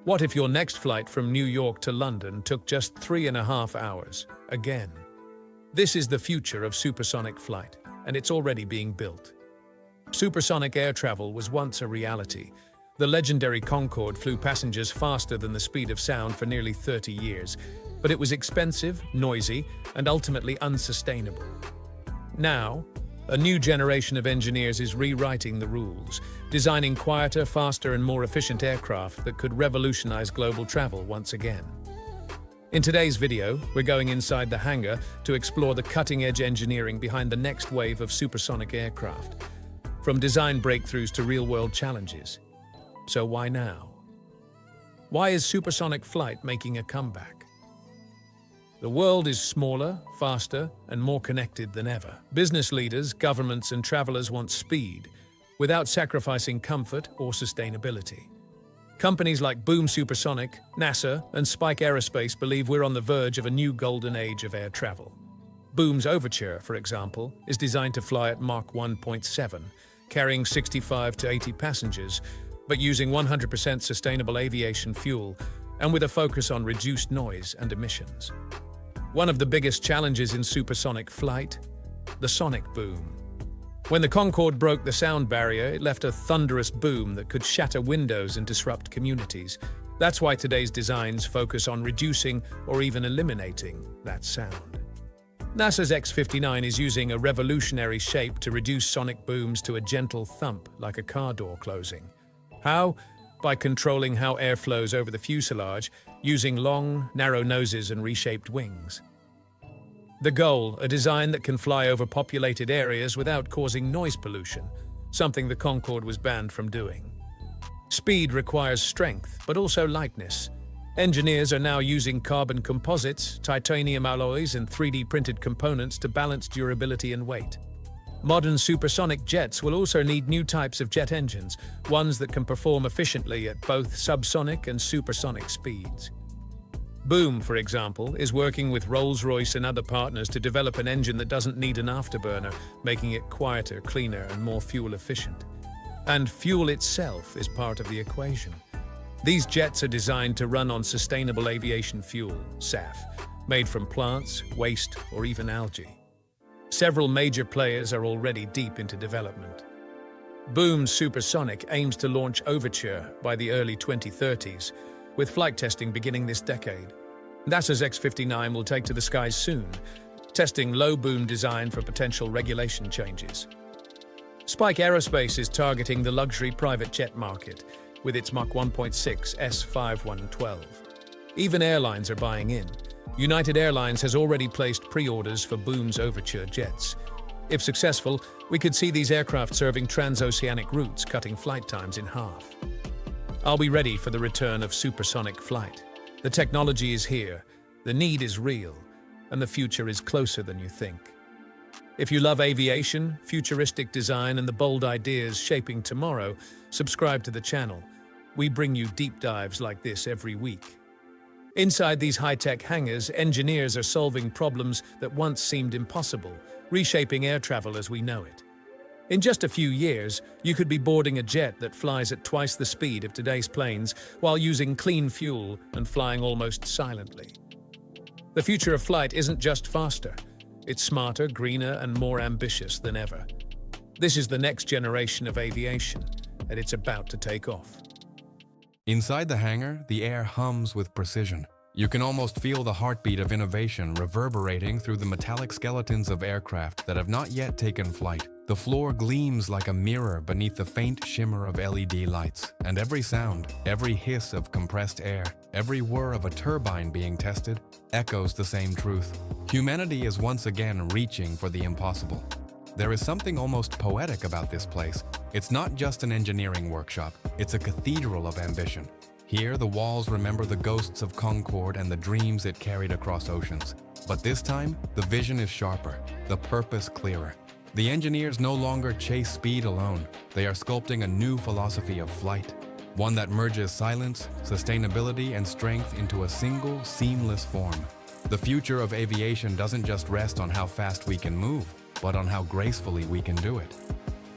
What if your next flight from New York to London took just 3.5 hours? Again. This is the future of supersonic flight, and it's already being built. Supersonic air travel was once a reality. The legendary Concorde flew passengers faster than the speed of sound for nearly 30 years, but it was expensive, noisy, and ultimately unsustainable. Now, a new generation of engineers is rewriting the rules, designing quieter, faster, and more efficient aircraft that could revolutionize global travel once again. In today's video, we're going inside the hangar to explore the cutting-edge engineering behind the next wave of supersonic aircraft, from design breakthroughs to real-world challenges. So why now? Why is supersonic flight making a comeback? The world is smaller, faster, and more connected than ever. Business leaders, governments, and travelers want speed, without sacrificing comfort or sustainability. Companies like Boom Supersonic, NASA, and Spike Aerospace believe we're on the verge of a new golden age of air travel. Boom's Overture, for example, is designed to fly at Mach 1.7, carrying 65 to 80 passengers, but using 100% sustainable aviation fuel, and with a focus on reduced noise and emissions. One of the biggest challenges in supersonic flight, the sonic boom. When the Concorde broke the sound barrier, it left a thunderous boom that could shatter windows and disrupt communities. That's why today's designs focus on reducing or even eliminating that sound. NASA's X-59 is using a revolutionary shape to reduce sonic booms to a gentle thump like a car door closing. How? By controlling how air flows over the fuselage, using long, narrow noses and reshaped wings. The goal, a design that can fly over populated areas without causing noise pollution, something the Concorde was banned from doing. Speed requires strength, but also lightness. Engineers are now using carbon composites, titanium alloys, and 3D-printed components to balance durability and weight. Modern supersonic jets will also need new types of jet engines, ones that can perform efficiently at both subsonic and supersonic speeds. Boom, for example, is working with Rolls-Royce and other partners to develop an engine that doesn't need an afterburner, making it quieter, cleaner, and more fuel efficient. And fuel itself is part of the equation. These jets are designed to run on sustainable aviation fuel, SAF, made from plants, waste, or even algae. Several major players are already deep into development. Boom's Supersonic aims to launch Overture by the early 2030s, with flight testing beginning this decade. NASA's X-59 will take to the skies soon, testing low-boom design for potential regulation changes. Spike Aerospace is targeting the luxury private jet market with its Mach 1.6 S5112. Even airlines are buying in. United Airlines has already placed pre-orders for Boom's Overture jets. If successful, we could see these aircraft serving transoceanic routes, cutting flight times in half. Are we ready for the return of supersonic flight? The technology is here, the need is real, and the future is closer than you think. If you love aviation, futuristic design, and the bold ideas shaping tomorrow, subscribe to the channel. We bring you deep dives like this every week. Inside these high-tech hangars, engineers are solving problems that once seemed impossible, reshaping air travel as we know it. In just a few years, you could be boarding a jet that flies at twice the speed of today's planes while using clean fuel and flying almost silently. The future of flight isn't just faster, it's smarter, greener, and more ambitious than ever. This is the next generation of aviation, and it's about to take off. Inside the hangar, the air hums with precision. You can almost feel the heartbeat of innovation reverberating through the metallic skeletons of aircraft that have not yet taken flight. The floor gleams like a mirror beneath the faint shimmer of LED lights, and every sound, every hiss of compressed air, every whir of a turbine being tested, echoes the same truth. Humanity is once again reaching for the impossible. There is something almost poetic about this place. It's not just an engineering workshop, it's a cathedral of ambition. Here, the walls remember the ghosts of Concorde and the dreams it carried across oceans. But this time, the vision is sharper, the purpose clearer. The engineers no longer chase speed alone. They are sculpting a new philosophy of flight, one that merges silence, sustainability, and strength into a single, seamless form. The future of aviation doesn't just rest on how fast we can move, but on how gracefully we can do it.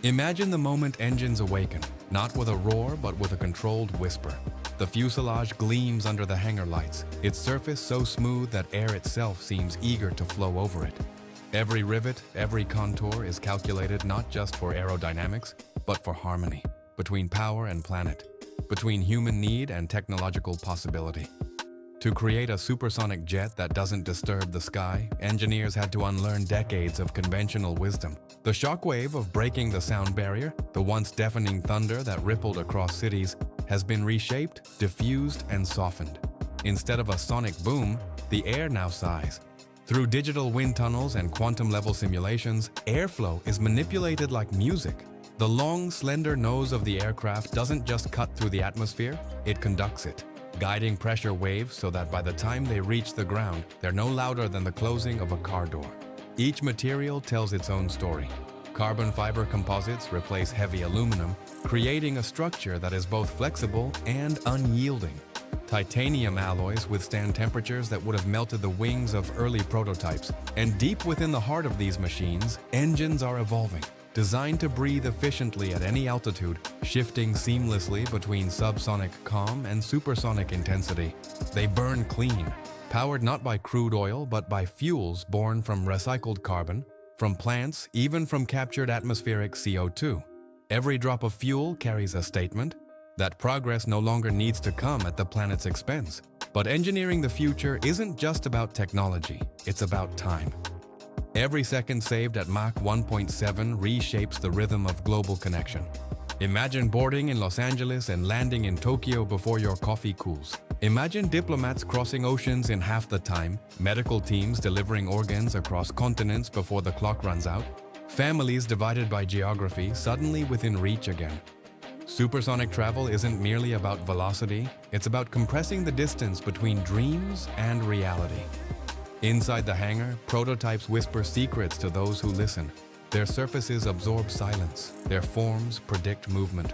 Imagine the moment engines awaken, not with a roar, but with a controlled whisper. The fuselage gleams under the hangar lights, its surface so smooth that air itself seems eager to flow over it. Every rivet, every contour is calculated not just for aerodynamics, but for harmony, between power and planet, between human need and technological possibility. To create a supersonic jet that doesn't disturb the sky, engineers had to unlearn decades of conventional wisdom. The shockwave of breaking the sound barrier, the once deafening thunder that rippled across cities, has been reshaped, diffused, and softened. Instead of a sonic boom, the air now sighs. Through digital wind tunnels and quantum-level simulations, airflow is manipulated like music. The long, slender nose of the aircraft doesn't just cut through the atmosphere, it conducts it, guiding pressure waves so that by the time they reach the ground, they're no louder than the closing of a car door. Each material tells its own story. Carbon fiber composites replace heavy aluminum, creating a structure that is both flexible and unyielding. Titanium alloys withstand temperatures that would have melted the wings of early prototypes, and deep within the heart of these machines, engines are evolving. Designed to breathe efficiently at any altitude, shifting seamlessly between subsonic calm and supersonic intensity. They burn clean, powered not by crude oil but by fuels born from recycled carbon, from plants, even from captured atmospheric CO2. Every drop of fuel carries a statement that progress no longer needs to come at the planet's expense. But engineering the future isn't just about technology, it's about time. Every second saved at Mach 1.7 reshapes the rhythm of global connection. Imagine boarding in Los Angeles and landing in Tokyo before your coffee cools. Imagine diplomats crossing oceans in half the time, medical teams delivering organs across continents before the clock runs out, families divided by geography suddenly within reach again. Supersonic travel isn't merely about velocity, it's about compressing the distance between dreams and reality. Inside the hangar, prototypes whisper secrets to those who listen. Their surfaces absorb silence, their forms predict movement.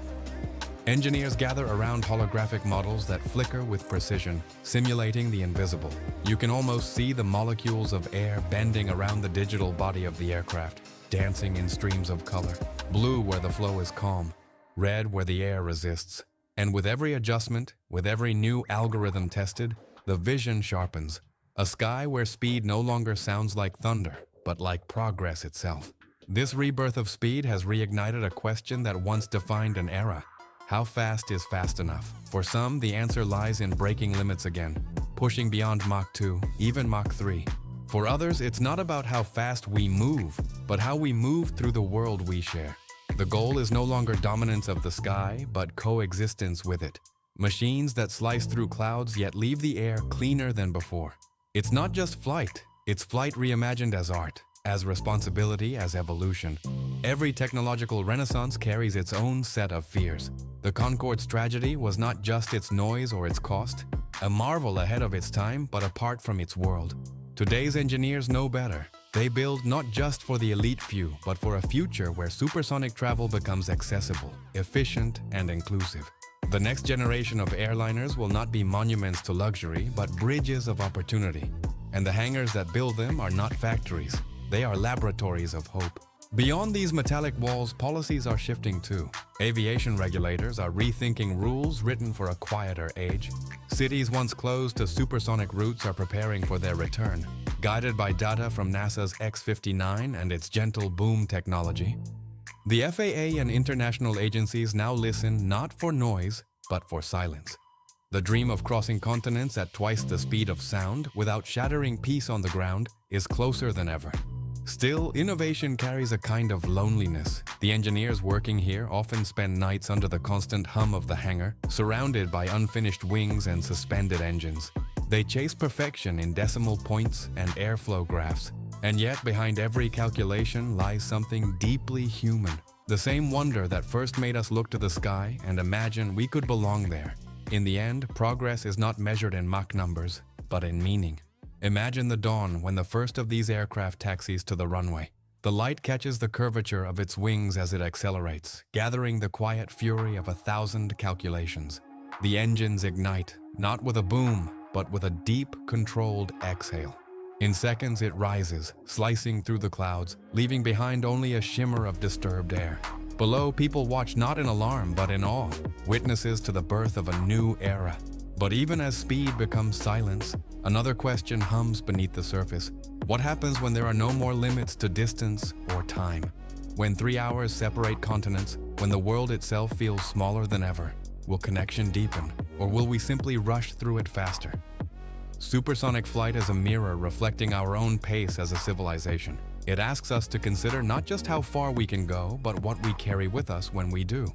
Engineers gather around holographic models that flicker with precision, simulating the invisible. You can almost see the molecules of air bending around the digital body of the aircraft, dancing in streams of color. Blue where the flow is calm, red where the air resists. And with every adjustment, with every new algorithm tested, the vision sharpens. A sky where speed no longer sounds like thunder, but like progress itself. This rebirth of speed has reignited a question that once defined an era. How fast is fast enough? For some, the answer lies in breaking limits again, pushing beyond Mach 2, even Mach 3. For others, it's not about how fast we move, but how we move through the world we share. The goal is no longer dominance of the sky, but coexistence with it. Machines that slice through clouds yet leave the air cleaner than before. It's not just flight, it's flight reimagined as art, as responsibility, as evolution. Every technological renaissance carries its own set of fears. The Concorde's tragedy was not just its noise or its cost, a marvel ahead of its time but apart from its world. Today's engineers know better. They build not just for the elite few, but for a future where supersonic travel becomes accessible, efficient, and inclusive. The next generation of airliners will not be monuments to luxury, but bridges of opportunity. And the hangars that build them are not factories. They are laboratories of hope. Beyond these metallic walls, policies are shifting too. Aviation regulators are rethinking rules written for a quieter age. Cities once closed to supersonic routes are preparing for their return. Guided by data from NASA's X-59 and its gentle boom technology, the FAA and international agencies now listen not for noise, but for silence. The dream of crossing continents at twice the speed of sound without shattering peace on the ground is closer than ever. Still, innovation carries a kind of loneliness. The engineers working here often spend nights under the constant hum of the hangar, surrounded by unfinished wings and suspended engines. They chase perfection in decimal points and airflow graphs. And yet, behind every calculation lies something deeply human. The same wonder that first made us look to the sky and imagine we could belong there. In the end, progress is not measured in Mach numbers, but in meaning. Imagine the dawn when the first of these aircraft taxis to the runway. The light catches the curvature of its wings as it accelerates, gathering the quiet fury of 1,000 calculations. The engines ignite, not with a boom, but with a deep, controlled exhale. In seconds it rises, slicing through the clouds, leaving behind only a shimmer of disturbed air. Below, people watch not in alarm but in awe, witnesses to the birth of a new era. But even as speed becomes silence, another question hums beneath the surface. What happens when there are no more limits to distance or time? When 3 hours separate continents, when the world itself feels smaller than ever, will connection deepen, or will we simply rush through it faster? Supersonic flight is a mirror reflecting our own pace as a civilization. It asks us to consider not just how far we can go, but what we carry with us when we do.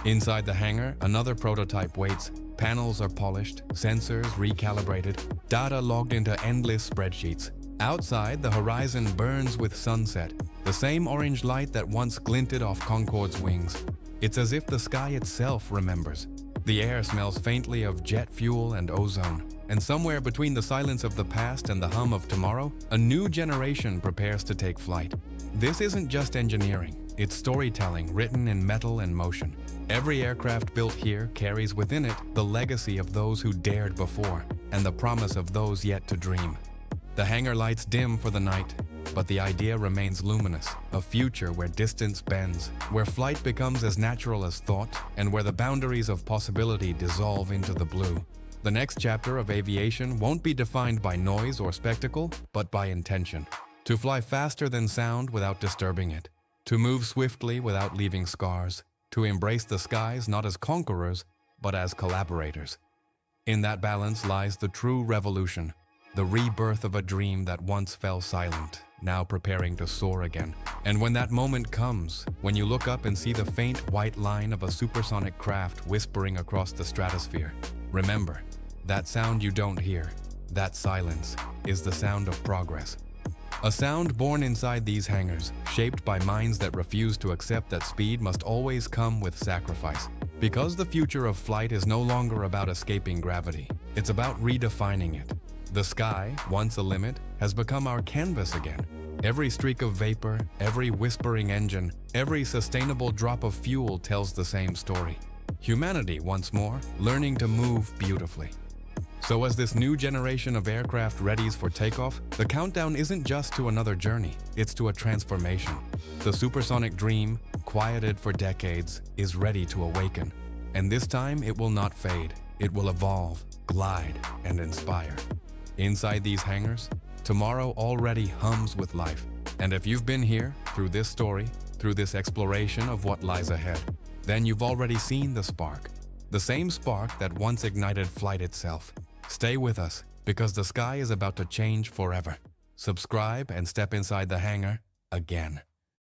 Inside the hangar, another prototype waits. Panels are polished, sensors recalibrated, data logged into endless spreadsheets. Outside, the horizon burns with sunset, the same orange light that once glinted off Concorde's wings. It's as if the sky itself remembers. The air smells faintly of jet fuel and ozone. And somewhere between the silence of the past and the hum of tomorrow, a new generation prepares to take flight. This isn't just engineering, it's storytelling written in metal and motion. Every aircraft built here carries within it the legacy of those who dared before, and the promise of those yet to dream. The hangar lights dim for the night, but the idea remains luminous, a future where distance bends, where flight becomes as natural as thought, and where the boundaries of possibility dissolve into the blue. The next chapter of aviation won't be defined by noise or spectacle, but by intention. To fly faster than sound without disturbing it. To move swiftly without leaving scars. To embrace the skies not as conquerors, but as collaborators. In that balance lies the true revolution, the rebirth of a dream that once fell silent, now preparing to soar again. And when that moment comes, when you look up and see the faint white line of a supersonic craft whispering across the stratosphere, remember, that sound you don't hear, that silence, is the sound of progress. A sound born inside these hangars, shaped by minds that refuse to accept that speed must always come with sacrifice. Because the future of flight is no longer about escaping gravity, it's about redefining it. The sky, once a limit, has become our canvas again. Every streak of vapor, every whispering engine, every sustainable drop of fuel tells the same story. Humanity, once more, learning to move beautifully. So as this new generation of aircraft readies for takeoff, the countdown isn't just to another journey, it's to a transformation. The supersonic dream, quieted for decades, is ready to awaken. And this time it will not fade, it will evolve, glide, and inspire. Inside these hangars, tomorrow already hums with life. And if you've been here, through this story, through this exploration of what lies ahead, then you've already seen the spark. The same spark that once ignited flight itself. Stay with us, because the sky is about to change forever. Subscribe and step inside the hangar again.